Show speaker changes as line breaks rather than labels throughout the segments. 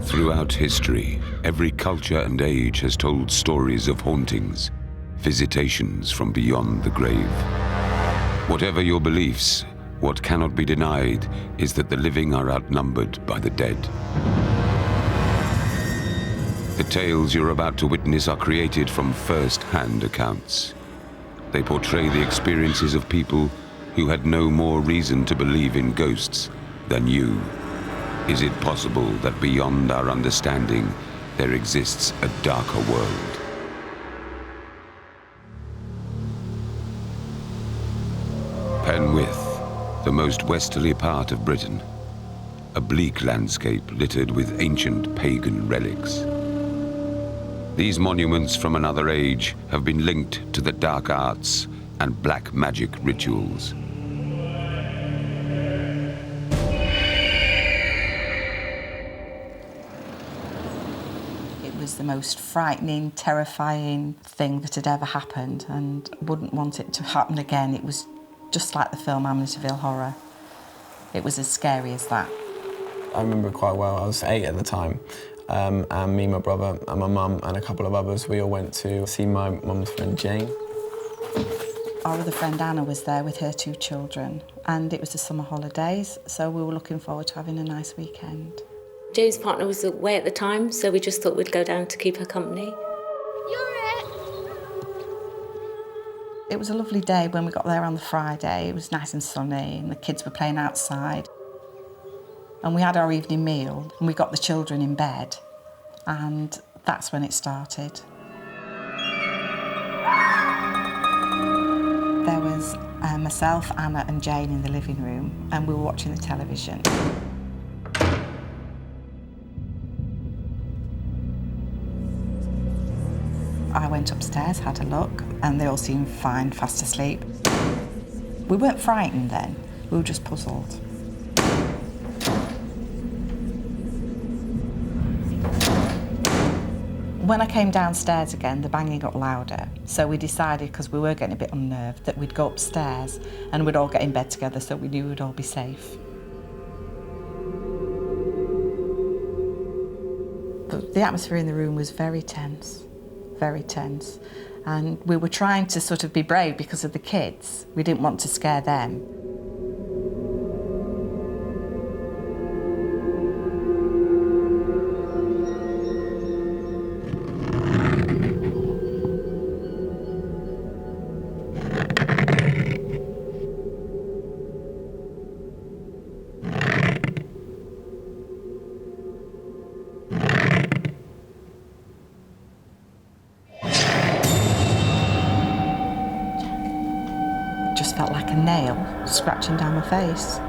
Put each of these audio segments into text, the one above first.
Throughout history, every culture and age has told stories of hauntings, visitations from beyond the grave. Whatever your beliefs, what cannot be denied is that the living are outnumbered by the dead. The tales you're about to witness are created from first-hand accounts. They portray the experiences of people who had no more reason to believe in ghosts than you. Is it possible that beyond our understanding, there exists a darker world? Penwith, the most westerly part of Britain, a bleak landscape littered with ancient pagan relics. These monuments from another age have been linked to the dark arts and black magic rituals.
It was the most frightening, terrifying thing that had ever happened, and wouldn't want it to happen again. It was just like the film Amityville Horror. It was as scary as that.
I remember it quite well. I was 8 at the time, and me, my brother, and my mum, and a couple of others, we all went to see my mum's friend Jane.
Our other friend Anna was there with her 2 children, and it was the summer holidays, so we were looking forward to having a nice weekend.
Jane's partner was away at the time, so we just thought we'd go down to keep her company.
It was a lovely day when we got there on the Friday. It was nice and sunny, and the kids were playing outside. And we had our evening meal, and we got the children in bed, and that's when it started. There was myself, Anna and Jane in the living room, and we were watching the television. I went upstairs, had a look, and they all seemed fine, fast asleep. We weren't frightened then, we were just puzzled. When I came downstairs again, the banging got louder, so we decided, because we were getting a bit unnerved, that we'd go upstairs and we'd all get in bed together so we knew we'd all be safe. But the atmosphere in the room was very tense. Very tense, and we were trying to sort of be brave because of the kids. We didn't want to scare them. Felt like a nail scratching down my face.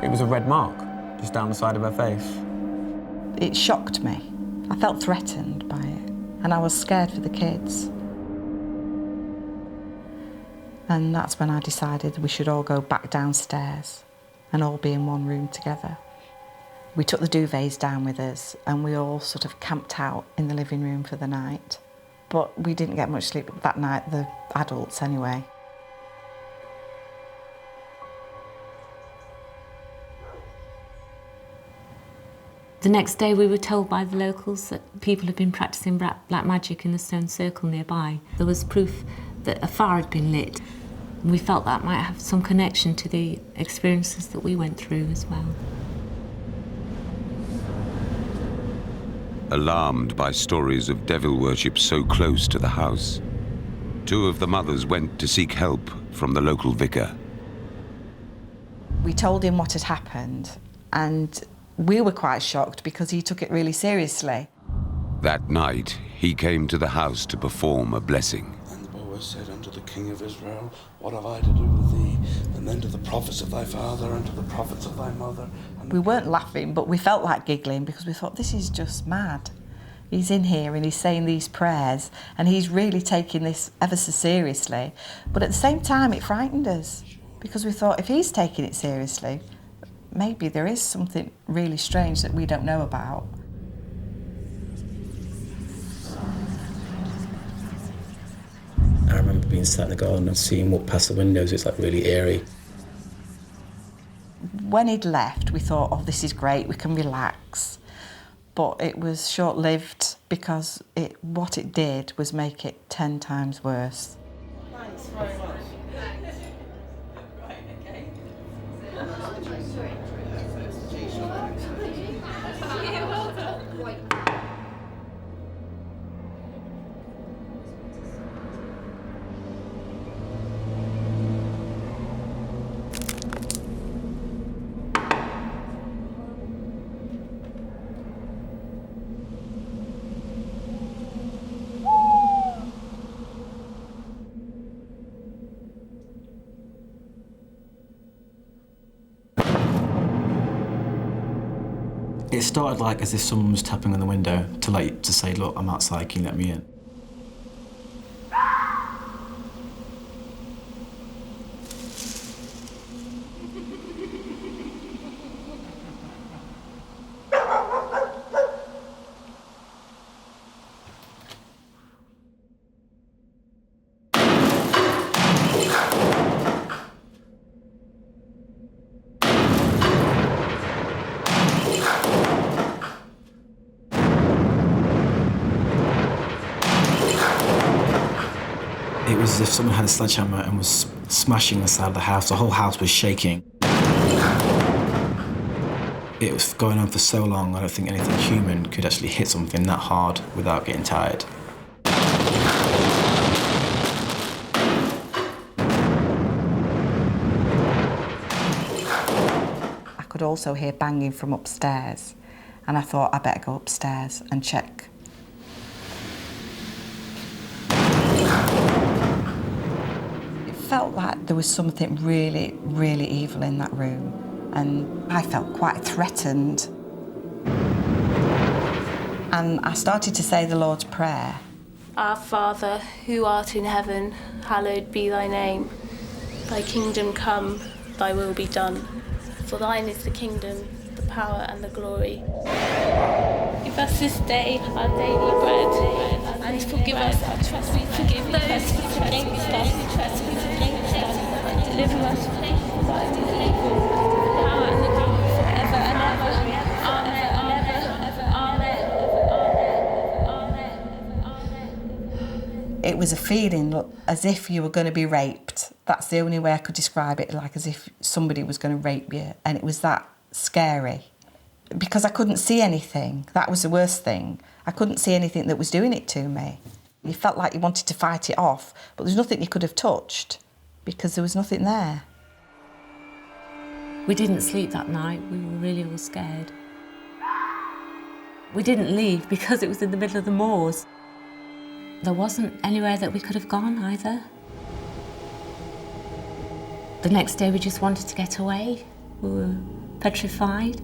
It was a red mark, just down the side of her face.
It shocked me. I felt threatened by it, and I was scared for the kids. And that's when I decided we should all go back downstairs and all be in one room together. We took the duvets down with us, and we all sort of camped out in the living room for the night. But we didn't get much sleep that night, the adults anyway.
The next day we were told by the locals that people had been practising black magic in the stone circle nearby. There was proof that a fire had been lit. And we felt that might have some connection to the experiences that we went through as well.
Alarmed by stories of devil worship so close to the house, 2 of the mothers went to seek help from the local vicar.
We told him what had happened, and we were quite shocked because he took it really seriously.
That night, he came to the house to perform a blessing.
And the boy said unto the king of Israel, what have I to do with thee? And then to the prophets of thy father and to the prophets of thy mother.
We weren't laughing, but we felt like giggling because we thought, this is just mad. He's in here and he's saying these prayers and he's really taking this ever so seriously. But at the same time, it frightened us because we thought, if he's taking it seriously, maybe there is something really strange that we don't know about.
I remember being sat in the garden and seeing walk past the windows. It's like really eerie.
When he'd left, we thought, oh, this is great, we can relax. but it was short-lived because what it did was make it 10 times worse.
Thanks very much.
It started like as if someone was tapping on the window to say, look, I'm outside, can you let me in? It was as if someone had a sledgehammer and was smashing the side of the house. The whole house was shaking. It was going on for so long, I don't think anything human could actually hit something that hard without getting tired.
I could also hear banging from upstairs, and I thought I better go upstairs and check. It felt like there was something really, really evil in that room, and I felt quite threatened. And I started to say the Lord's Prayer.
Our Father, who art in heaven, hallowed be thy name. Thy kingdom come, thy will be done. For thine is the kingdom, the power and the glory. Give us this day our daily bread, and forgive us our trespasses. Forgive those who sin against us. Deliver us from evil. Power and the glory forever and ever. Amen.
It was a feeling as if you were going to be raped. That's the only way I could describe it, like as if somebody was going to rape you. And it was that scary. Because I couldn't see anything. That was the worst thing. I couldn't see anything that was doing it to me. You felt like you wanted to fight it off, but there's nothing you could have touched because there was nothing there.
We didn't sleep that night. We were really all scared. We didn't leave because it was in the middle of the moors. There wasn't anywhere that we could have gone either. The next day we just wanted to get away. We were petrified.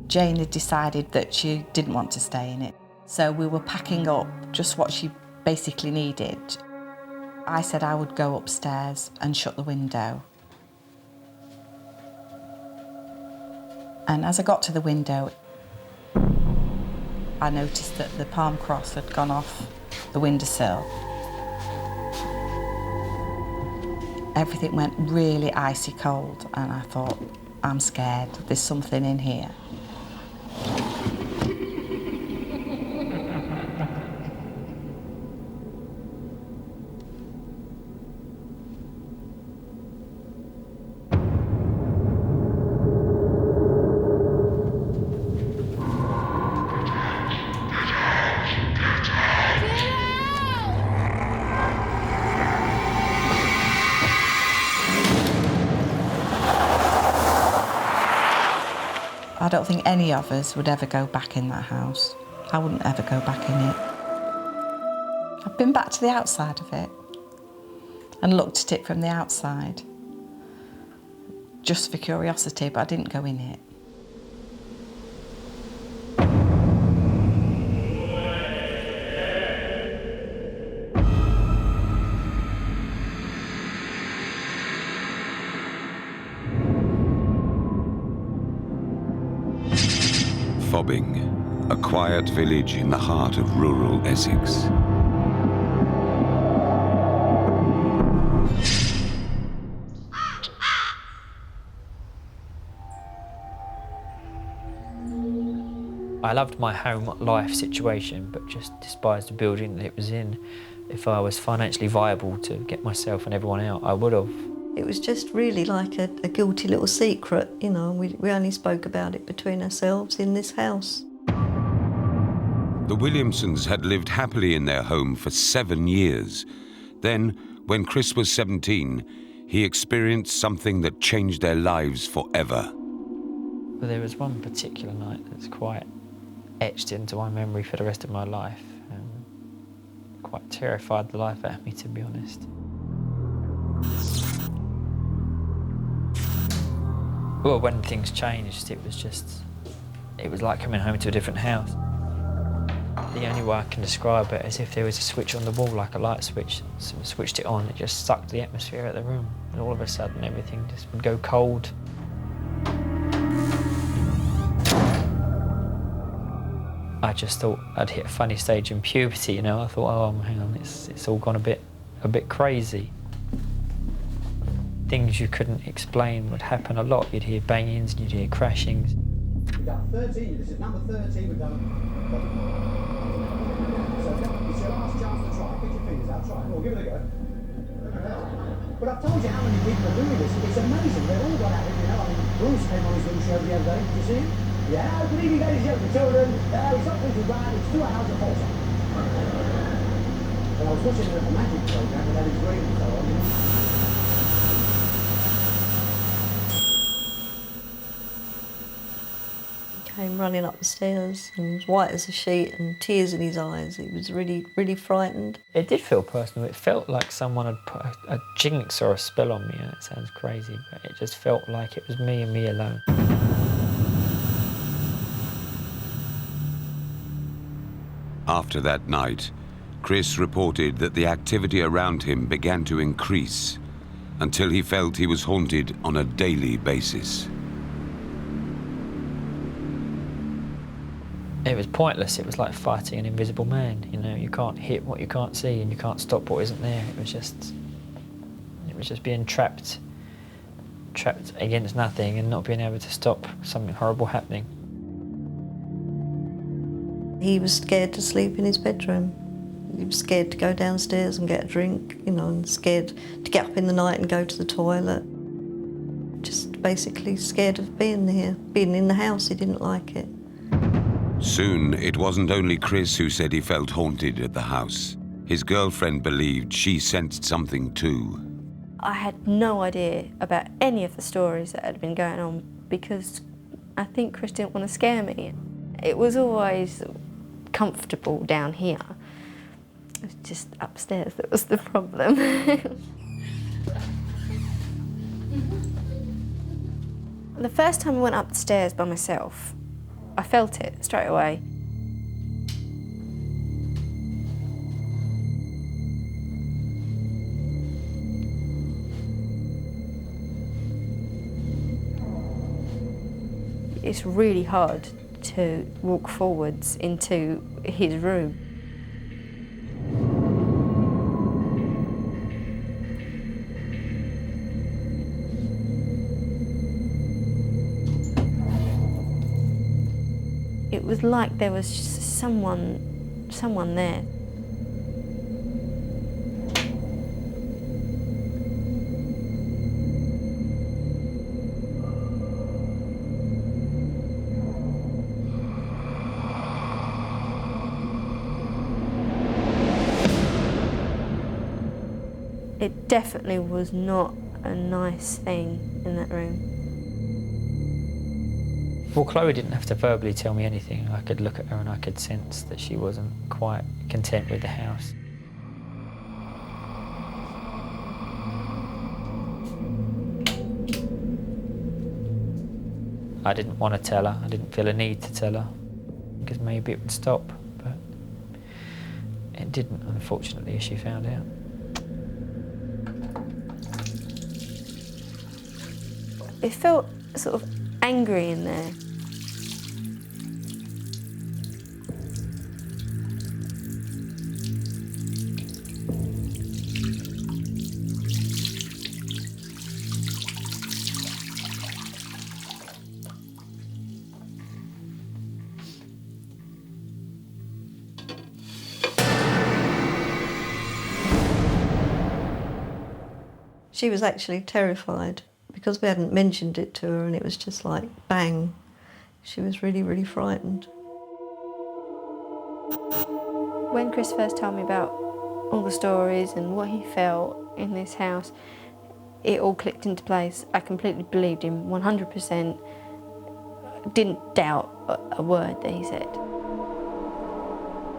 Jane had decided that she didn't want to stay in it. So we were packing up just what she basically needed. I said I would go upstairs and shut the window. And as I got to the window, I noticed that the palm cross had gone off the windowsill. Everything went really icy cold, and I thought, I'm scared, there's something in here. I don't think any of us would ever go back in that house. I wouldn't ever go back in it. I've been back to the outside of it and looked at it from the outside, just for curiosity, but I didn't go in it.
Fobbing, a quiet village in the heart of rural Essex.
I loved my home life situation, but just despised the building that it was in. If I was financially viable to get myself and everyone out, I would have.
It was just really like a guilty little secret, you know. We only spoke about it between ourselves in this house.
The Williamsons had lived happily in their home for 7 years. Then, when KRIS was 17, he experienced something that changed their lives forever.
But there was one particular night that's quite etched into my memory for the rest of my life. Quite terrified the life out of me, to be honest. Well, when things changed, it was like coming home to a different house. The only way I can describe it is if there was a switch on the wall, like a light switch, so we switched it on, it just sucked the atmosphere out of the room, and all of a sudden everything just would go cold. I just thought I'd hit a funny stage in puberty, you know. I thought, oh, hang on, it's all gone a bit crazy. Things you couldn't explain would happen a lot. You'd hear bangings and you'd hear crashings.
We've done 13, this is number 13, we've done... So it's your last chance to try. Get your fingers out, try it. Well, give it a go. But I've told you how many people are doing this. It's amazing. They've all got at it, you know. I mean, Bruce came on his little show the other day. Did you see him? Yeah, good evening, ladies and children. It's not pretty bad. It's 2 hours of false. But I was watching a magic program and that is great and so on, you know.
Came running up the stairs and he was white as a sheet and tears in his eyes. He was really, really frightened.
It did feel personal. It felt like someone had put a jinx or a spell on me, and it sounds crazy, but it just felt like it was me and me alone.
After that night, KRIS reported that the activity around him began to increase until he felt he was haunted on a daily basis.
It was pointless. It was like fighting an invisible man. You know, you can't hit what you can't see, and you can't stop what isn't there. It was just being trapped against nothing and not being able to stop something horrible happening.
He was scared to sleep in his bedroom. He was scared to go downstairs and get a drink, you know, and scared to get up in the night and go to the toilet. Just basically scared of being here, being in the house. He didn't like it.
Soon, it wasn't only KRIS who said he felt haunted at the house. His girlfriend believed she sensed something too.
I had no idea about any of the stories that had been going on because I think KRIS didn't want to scare me. It was always comfortable down here. It was just upstairs that was the problem. The first time I went upstairs by myself, I felt it straight away. It's really hard to walk forwards into his room. It was like there was someone there. It definitely was not a nice thing in that room.
Well, Chloe didn't have to verbally tell me anything. I could look at her and I could sense that she wasn't quite content with the house. I didn't want to tell her. I didn't feel a need to tell her because maybe it would stop, but it didn't, unfortunately, as she found out.
It felt sort of angry in there.
She was actually terrified because we hadn't mentioned it to her, and it was just like bang. She was really, really frightened.
When Chris first told me about all the stories and what he felt in this house, it all clicked into place. I completely believed him 100%, didn't doubt a word that he said.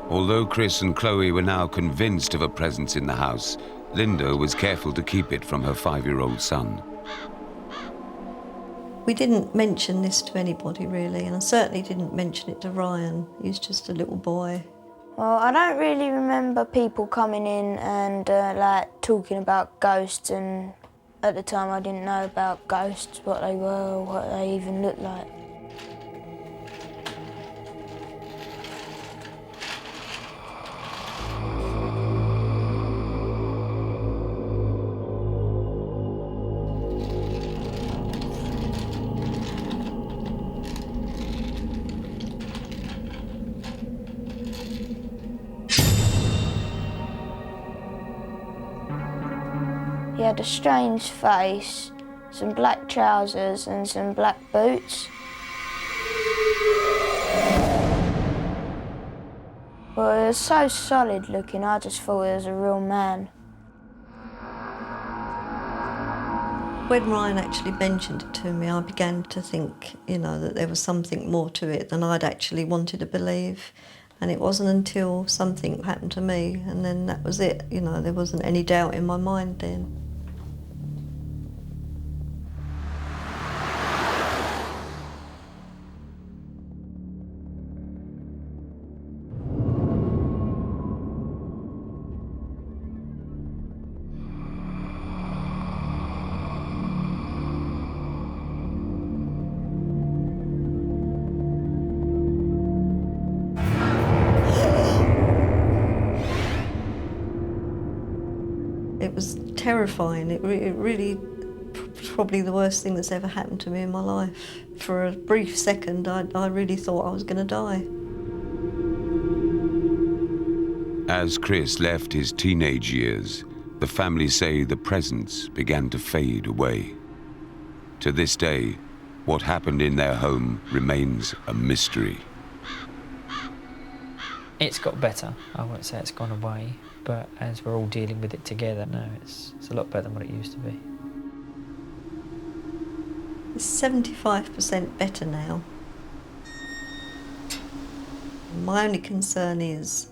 Although Chris and Chloe were now convinced of a presence in the house, Linda was careful to keep it from her 5-year-old son.
We didn't mention this to anybody really, and I certainly didn't mention it to Ryan. He was just a little boy.
Well, I don't really remember people coming in and like talking about ghosts, and at the time I didn't know about ghosts, what they were or what they even looked like. He had a strange face, some black trousers and some black boots. Well, it was so solid looking, I just thought it was a real man.
When Ryan actually mentioned it to me, I began to think, you know, that there was something more to it than I'd actually wanted to believe. And it wasn't until something happened to me, and then that was it. You know, there wasn't any doubt in my mind then. It was terrifying. It really, probably the worst thing that's ever happened to me in my life. For a brief second, I really thought I was going to die.
As Chris left his teenage years, the family say the presence began to fade away. To this day, what happened in their home remains a mystery.
It's got better. I won't say it's gone away, but as we're all dealing with it together, no, it's a lot better than what it used to be.
It's 75% better now. My only concern is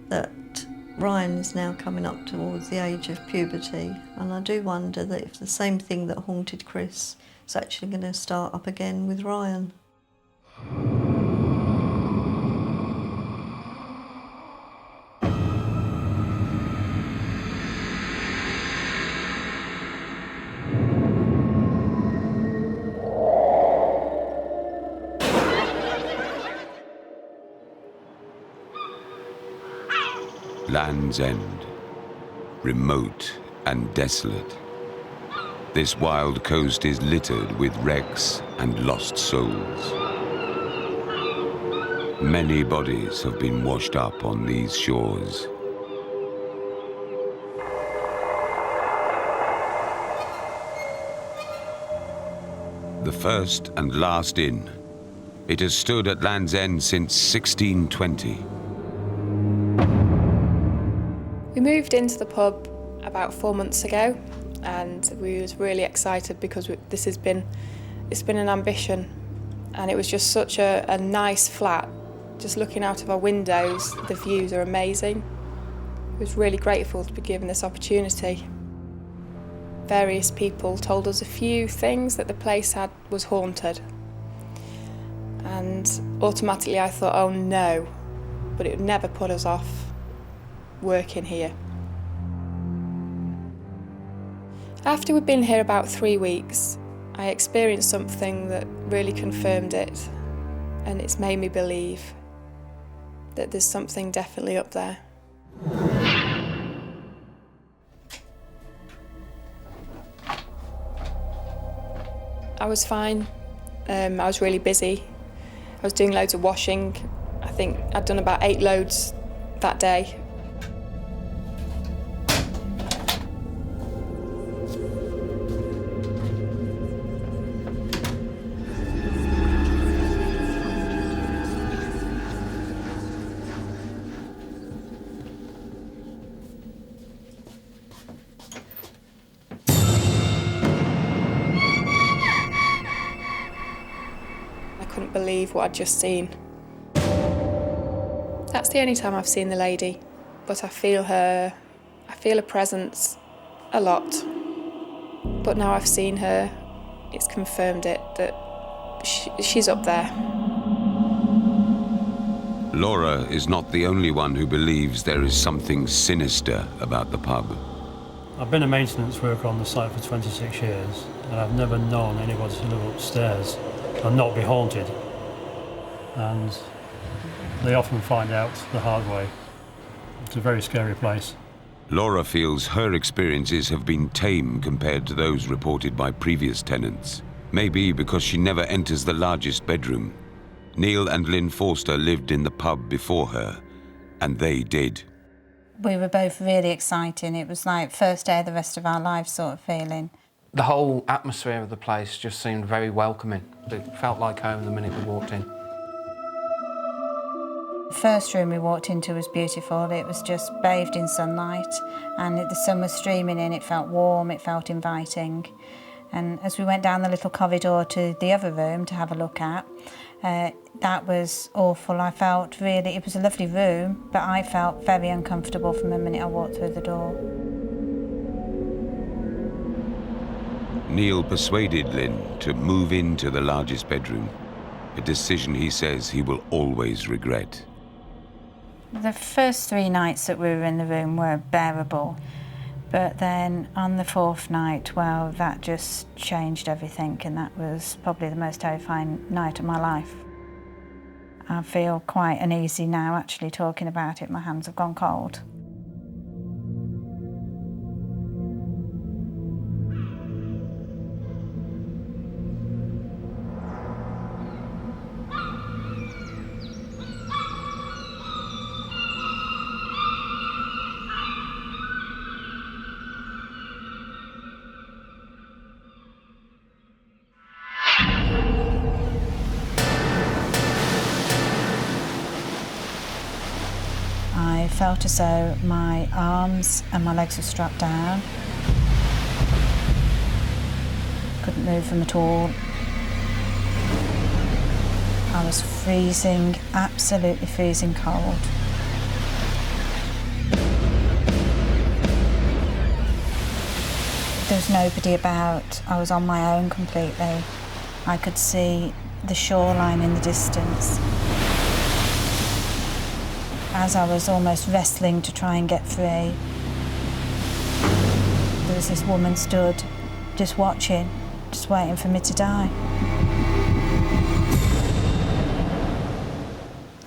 that Ryan is now coming up towards the age of puberty, and I do wonder that if the same thing that haunted Chris is actually going to start up again with Ryan.
Land's End, remote and desolate. This wild coast is littered with wrecks and lost souls. Many bodies have been washed up on these shores. The first and last inn. It has stood at Land's End since 1620.
We moved into the pub about 4 months ago, and we was really excited because it's been an ambition, and it was just such a nice flat. Just looking out of our windows, the views are amazing. I was really grateful to be given this opportunity. Various people told us a few things that the place was haunted, and automatically I thought, oh no, but it would never put us off working here. After we'd been here about 3 weeks, I experienced something that really confirmed it, and it's made me believe that there's something definitely up there. I was fine. I was really busy. I was doing loads of washing. I think I'd done about 8 loads that day. couldn't believe what I'd just seen. That's the only time I've seen the lady, but I feel her presence a lot. But now I've seen her, it's confirmed it, that she's up there.
Laura is not the only one who believes there is something sinister about the pub.
I've been a maintenance worker on the site for 26 years, and I've never known anybody to live upstairs and not be haunted. And they often find out the hard way. It's a very scary place.
Laura feels her experiences have been tame compared to those reported by previous tenants. Maybe because she never enters the largest bedroom. Neil and Lynn Forster lived in the pub before her, and they did.
We were both really excited. It was like first day of the rest of our lives sort of feeling.
The whole atmosphere of the place just seemed very welcoming. It felt like home the minute we walked in.
The first room we walked into was beautiful. It was just bathed in sunlight, and the sun was streaming in. It felt warm, it felt inviting. And as we went down the little corridor to the other room to have a look at, that was awful. I felt really, it was a lovely room, but I felt very uncomfortable from the minute I walked through the door.
Neil persuaded Lynn to move into the largest bedroom, a decision he says he will always regret.
The first 3 nights that we were in the room were bearable, but then on the 4th night, well, that just changed everything, and that was probably the most terrifying night of my life. I feel quite uneasy now actually talking about it. My hands have gone cold. I felt as though my arms and my legs were strapped down. Couldn't move them at all. I was freezing, absolutely freezing cold. There was nobody about. I was on my own completely. I could see the shoreline in the distance. As I was almost wrestling to try and get free, there was this woman stood, just watching, just waiting for me to die.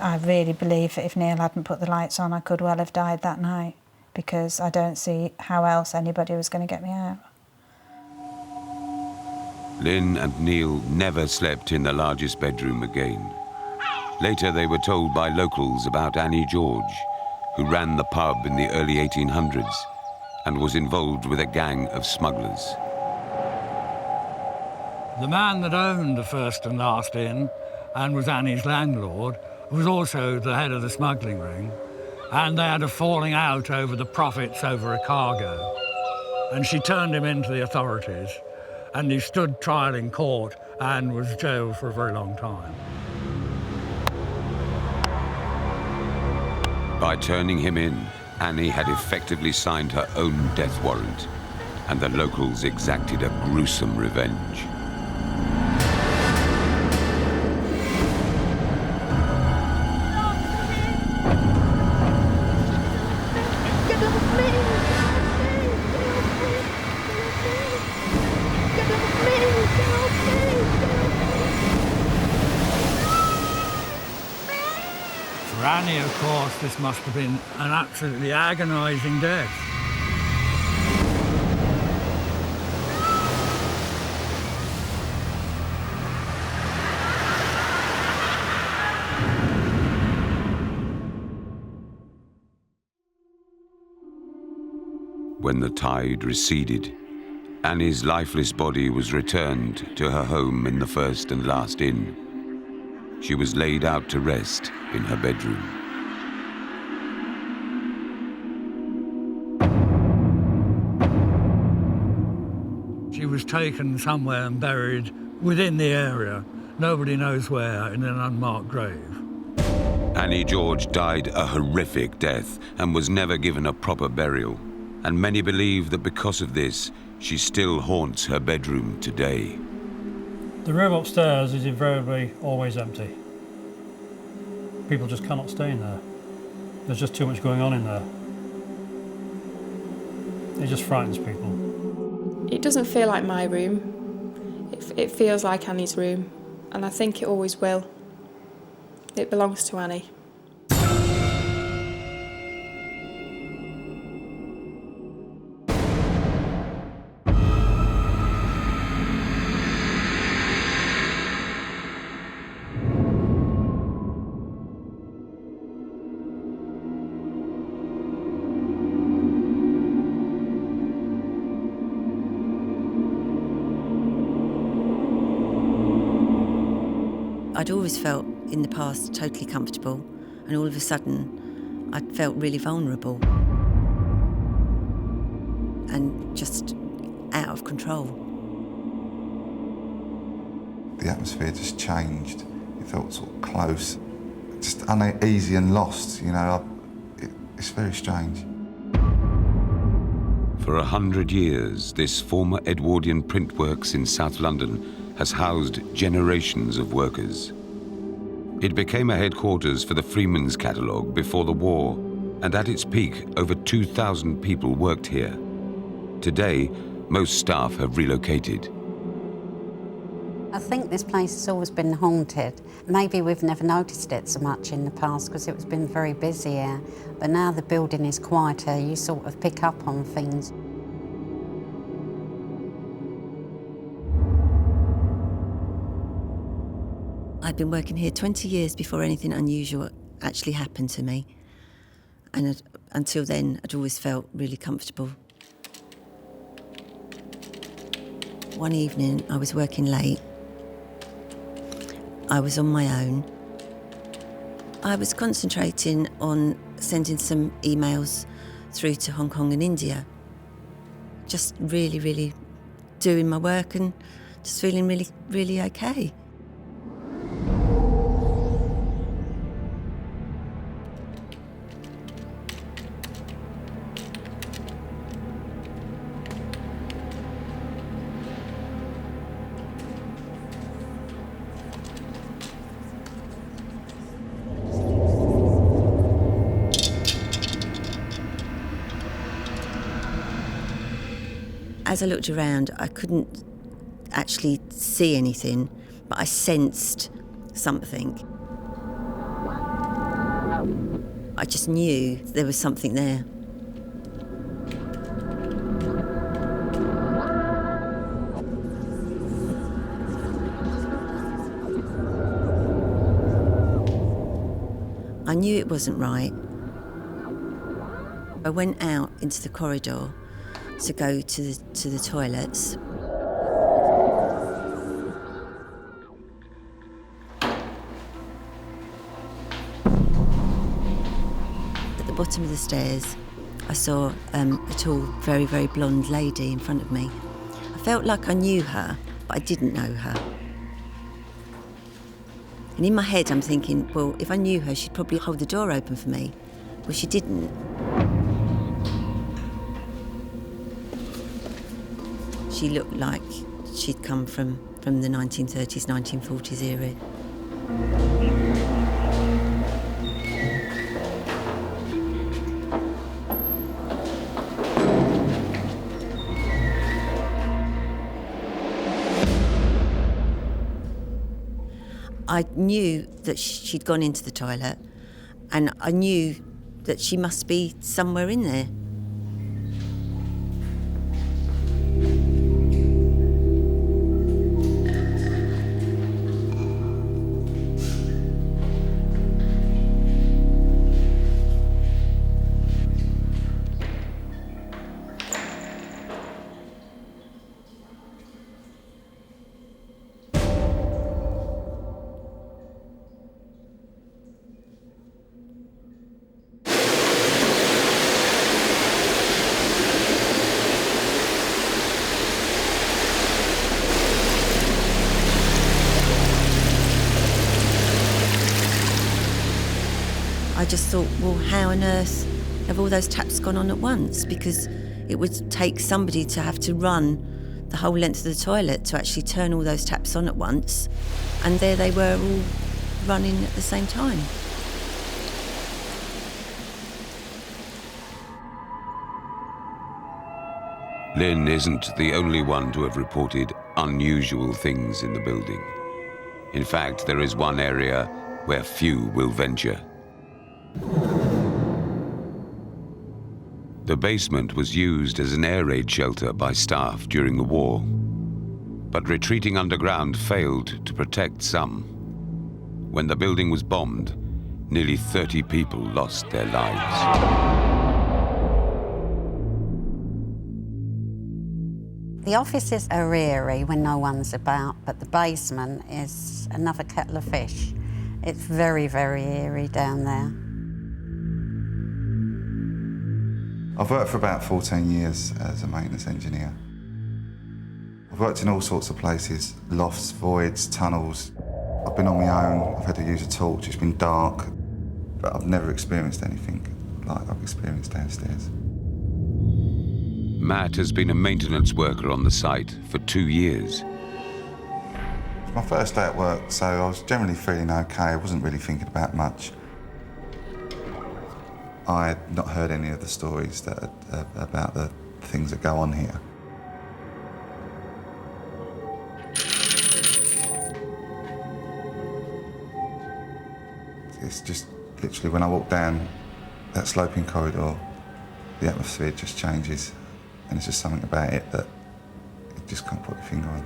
I really believe that if Neil hadn't put the lights on, I could well have died that night, because I don't see how else anybody was going to get me out.
Lynn and Neil never slept in the largest bedroom again. Later, they were told by locals about Annie George, who ran the pub in the early 1800s and was involved with a gang of smugglers.
The man that owned the First and Last Inn and was Annie's landlord was also the head of the smuggling ring, and they had a falling out over the profits over a cargo. And she turned him into the authorities, and he stood trial in court and was jailed for a very long time.
By turning him in, Annie had effectively signed her own death warrant, and the locals exacted a gruesome revenge.
For Annie, of course, this must have been an absolutely agonising death.
When the tide receded, Annie's lifeless body was returned to her home in the First and Last Inn. She was laid out to rest in her bedroom.
She was taken somewhere and buried within the area, nobody knows where, in an unmarked grave.
Annie George died a horrific death and was never given a proper burial. And many believe that because of this, she still haunts her bedroom today.
The room upstairs is invariably always empty. People just cannot stay in there. There's just too much going on in there. It just frightens people.
It doesn't feel like my room. It feels like Annie's room, and I think it always will. It belongs to Annie.
I'd always felt in the past totally comfortable, and all of a sudden I'd felt really vulnerable and just out of control.
The atmosphere just changed. It felt sort of close, just uneasy and lost, you know. It's very strange.
For 100 years, this former Edwardian printworks in South London has housed generations of workers. It became a headquarters for the Freemans catalogue before the war, and at its peak, over 2,000 people worked here. Today, most staff have relocated.
I think this place has always been haunted. Maybe we've never noticed it so much in the past because it's been very busy here, but now the building is quieter, you sort of pick up on things.
I'd been working here 20 years before anything unusual actually happened to me. And until then, I'd always felt really comfortable. One evening, I was working late. I was on my own. I was concentrating on sending some emails through to Hong Kong and India. Just really, really doing my work and just feeling really, really okay. As I looked around, I couldn't actually see anything, but I sensed something. I just knew there was something there. I knew it wasn't right. I went out into the corridor to go to the toilets. At the bottom of the stairs, I saw a tall, very, very blonde lady in front of me. I felt like I knew her, but I didn't know her. And in my head, I'm thinking, well, if I knew her, she'd probably hold the door open for me. Well, she didn't. She looked like she'd come from the 1930s, 1940s era. I knew that she'd gone into the toilet, and I knew that she must be somewhere in there. I just thought, well, how on earth have all those taps gone on at once? Because it would take somebody to have to run the whole length of the toilet to actually turn all those taps on at once. And there they were all running at the same time.
Lynn isn't the only one to have reported unusual things in the building. In fact, there is one area where few will venture. The basement was used as an air raid shelter by staff during the war, but retreating underground failed to protect some. When the building was bombed, nearly 30 people lost their lives.
The offices are eerie when no one's about, but the basement is another kettle of fish. It's very, very eerie down there.
I've worked for about 14 years as a maintenance engineer. I've worked in all sorts of places, lofts, voids, tunnels. I've been on my own, I've had to use a torch, it's been dark, but I've never experienced anything like I've experienced downstairs.
Matt has been a maintenance worker on the site for 2 years.
It's my first day at work, so I was generally feeling okay. I wasn't really thinking about much. I had not heard any of the stories that about the things that go on here. It's just literally when I walk down that sloping corridor, the atmosphere just changes. And it's just something about it that you just can't put your finger on.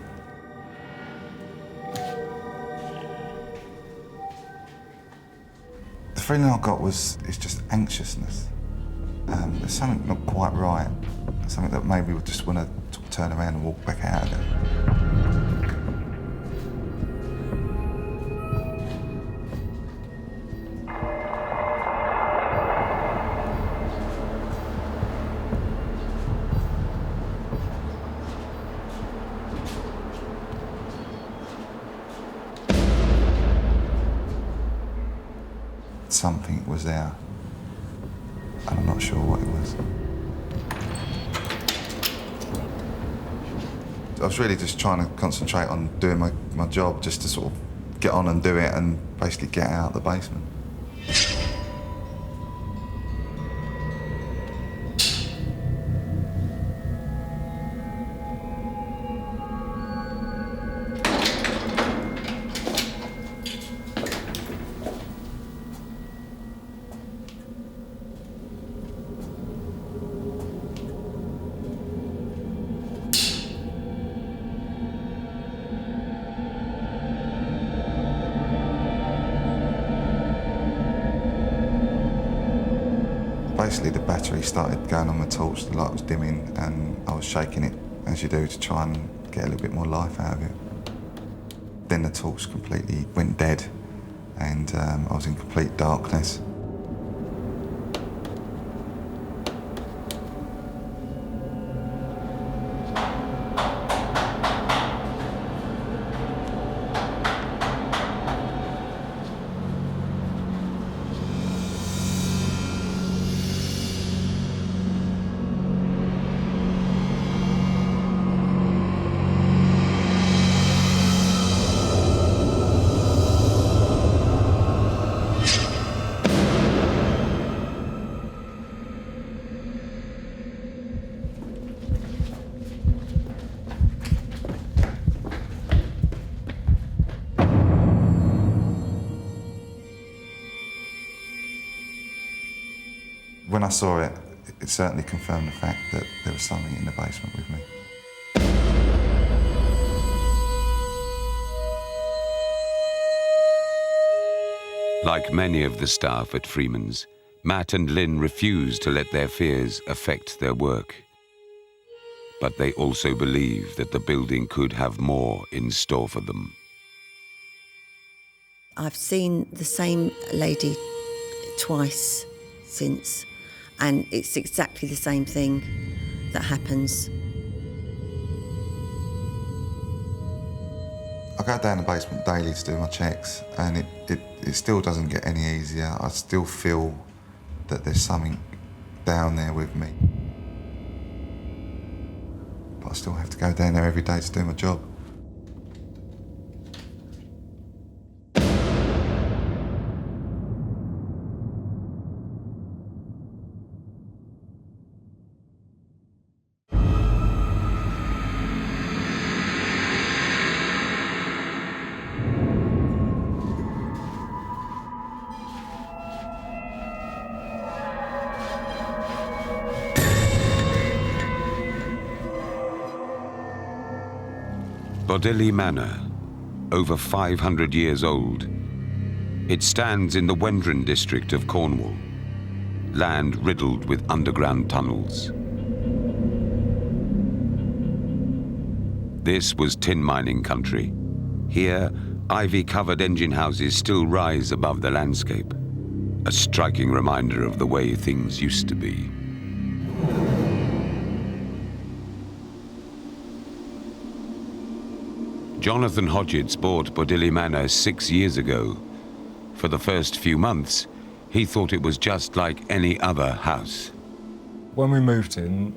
The feeling I got it's just anxiousness. There's something not quite right. Something that maybe we just want to turn around and walk back out of it. Something was there, and I'm not sure what it was. I was really just trying to concentrate on doing my job, just to sort of get on and do it and basically get out of the basement. Basically, the battery started going on the torch, the light was dimming, and I was shaking it, as you do, to try and get a little bit more life out of it. Then the torch completely went dead, and I was in complete darkness. When I saw it, it certainly confirmed the fact that there was something in the basement with me.
Like many of the staff at Freemans, Matt and Lynn refuse to let their fears affect their work. But they also believe that the building could have more in store for them.
I've seen the same lady twice since, and it's exactly the same thing that happens.
I go down the basement daily to do my checks, and it still doesn't get any easier. I still feel that there's something down there with me. But I still have to go down there every day to do my job.
Bodily Manor, over 500 years old. It stands in the Wendron district of Cornwall, land riddled with underground tunnels. This was tin mining country. Here, ivy-covered engine houses still rise above the landscape, a striking reminder of the way things used to be. Jonathan Hodgetts bought Bodily Manor 6 years ago. For the first few months, he thought it was just like any other house.
When we moved in,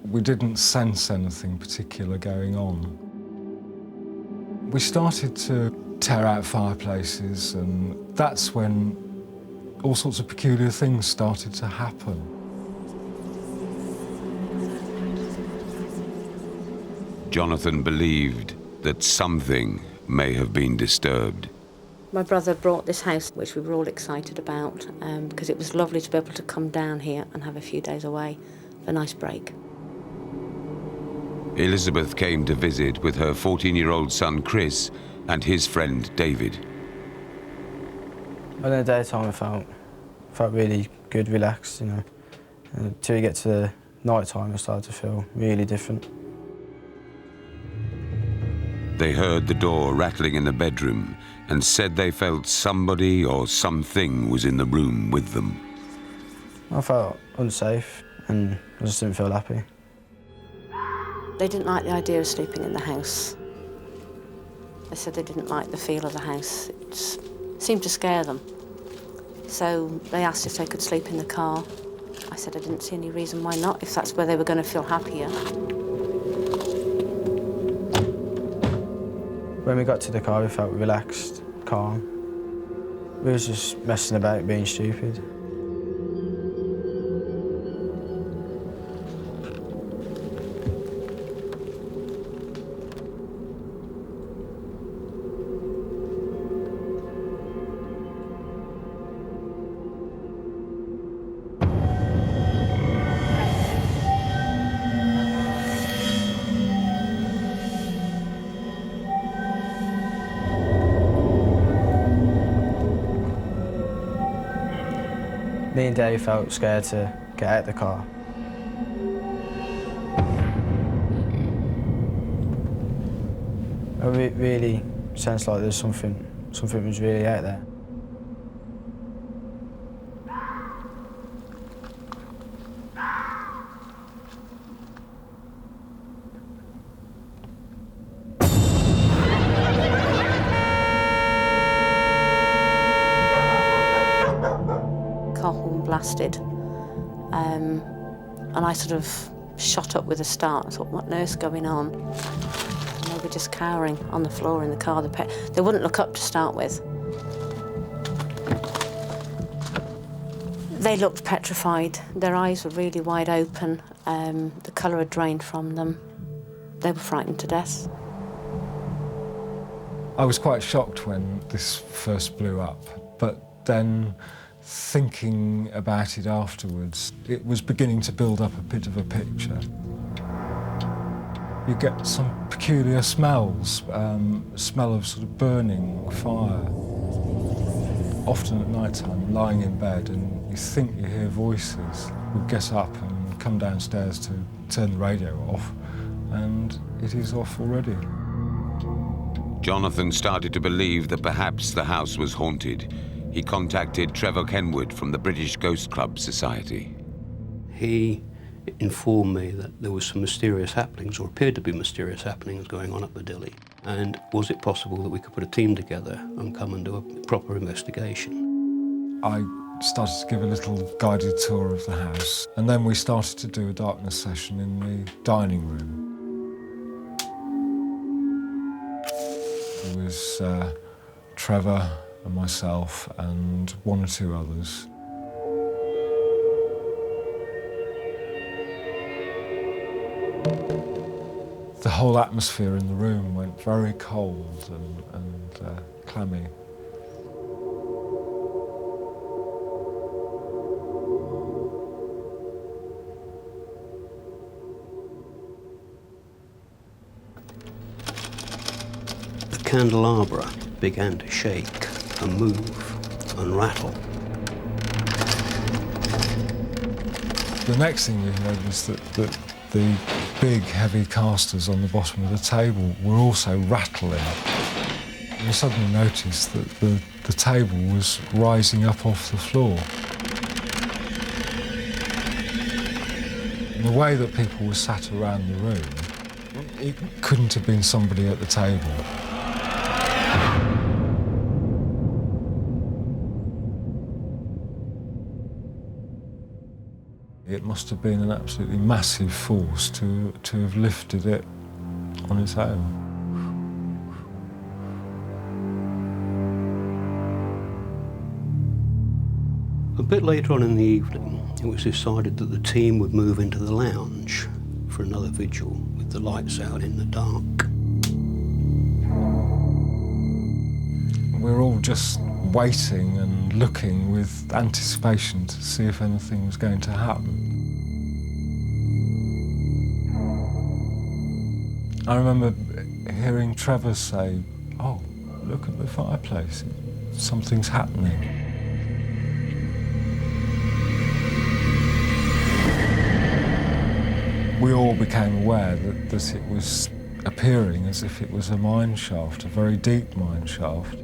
we didn't sense anything particular going on. We started to tear out fireplaces, and that's when all sorts of peculiar things started to happen.
Jonathan believed that something may have been disturbed.
My brother brought this house, which we were all excited about, because it was lovely to be able to come down here and have a few days away, a nice break.
Elizabeth came to visit with her 14-year-old son KRIS and his friend David.
Well, in the daytime I felt really good, relaxed, you know. Until you get to the night time, I started to feel really different.
They heard the door rattling in the bedroom and said they felt somebody or something was in the room with them.
I felt unsafe and I just didn't feel happy.
They didn't like the idea of sleeping in the house. They said they didn't like the feel of the house. It seemed to scare them. So they asked if they could sleep in the car. I said I didn't see any reason why not, if that's where they were going to feel happier.
When we got to the car, we felt relaxed, calm. We was just messing about, being stupid. Me and Dave felt scared to get out of the car. It really sounds like there's something was really out there.
Blasted, and I sort of shot up with a start. I thought, what on earth's going on? And they were just cowering on the floor in the car. They wouldn't look up to start with. They looked petrified. Their eyes were really wide open. The colour had drained from them. They were frightened to death.
I was quite shocked when this first blew up, but then thinking about it afterwards, it was beginning to build up a bit of a picture. You get some peculiar smells, smell of sort of burning fire. Often at night time, lying in bed, and you think you hear voices. We get up and come downstairs to turn the radio off, and it is off already.
Jonathan started to believe that perhaps the house was haunted. He contacted TREVOR KENWARD from the British Ghost Club Society.
He informed me that there were some mysterious happenings, or appeared to be mysterious happenings, going on at Bodily.
And was it possible that we could put a team together and come and do a proper investigation?
I started to give a little guided tour of the house, and then we started to do a darkness session in the dining room. There was Trevor and myself and one or two others. The whole atmosphere in the room went very cold and clammy.
The candelabra began to shake and move and rattle.
The next thing we heard was that the big, heavy casters on the bottom of the table were also rattling. We suddenly noticed that the table was rising up off the floor. And the way that people were sat around the room, it couldn't have been somebody at the table. It must have been an absolutely massive force to have lifted it on its own.
A bit later on in the evening, it was decided that the team would move into the lounge for another vigil with the lights out in the dark.
We were all just waiting and looking with anticipation to see if anything was going to happen. I remember hearing Trevor say, "Oh, look at the fireplace, something's happening." We all became aware that it was appearing as if it was a mine shaft, a very deep mine shaft.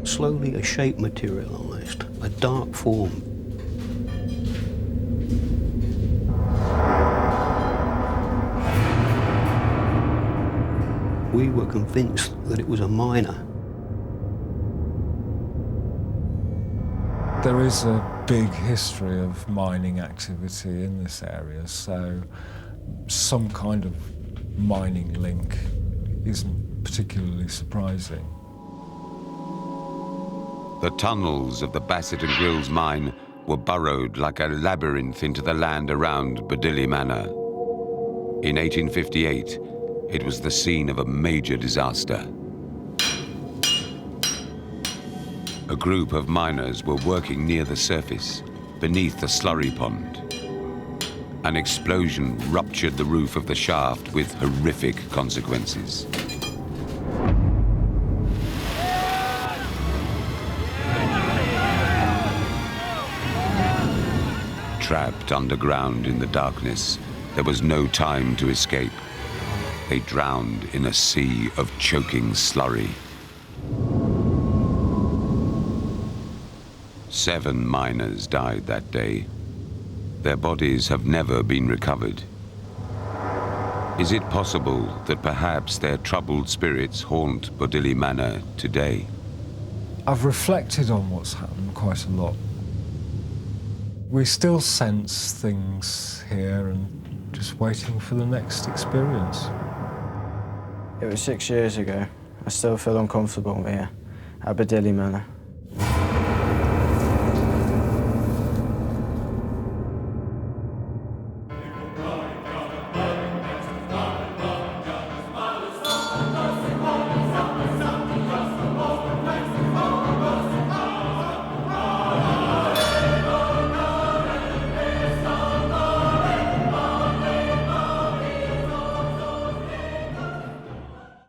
Slowly a shape materialised, a dark form. We were convinced that it was a miner.
There is a big history of mining activity in this area, so some kind of mining link isn't particularly surprising.
The tunnels of the Bassett and Grills mine were burrowed like a labyrinth into the land around Bodily Manor. In 1858, it was the scene of a major disaster. A group of miners were working near the surface, beneath the slurry pond. An explosion ruptured the roof of the shaft with horrific consequences. Trapped underground in the darkness, there was no time to escape. They drowned in a sea of choking slurry. 7 miners died that day. Their bodies have never been recovered. Is it possible that perhaps their troubled spirits haunt Bodily Manor today?
I've reflected on what's happened quite a lot. We still sense things here and just waiting for the next experience.
It was 6 years ago. I still feel uncomfortable here at Bodily Manor.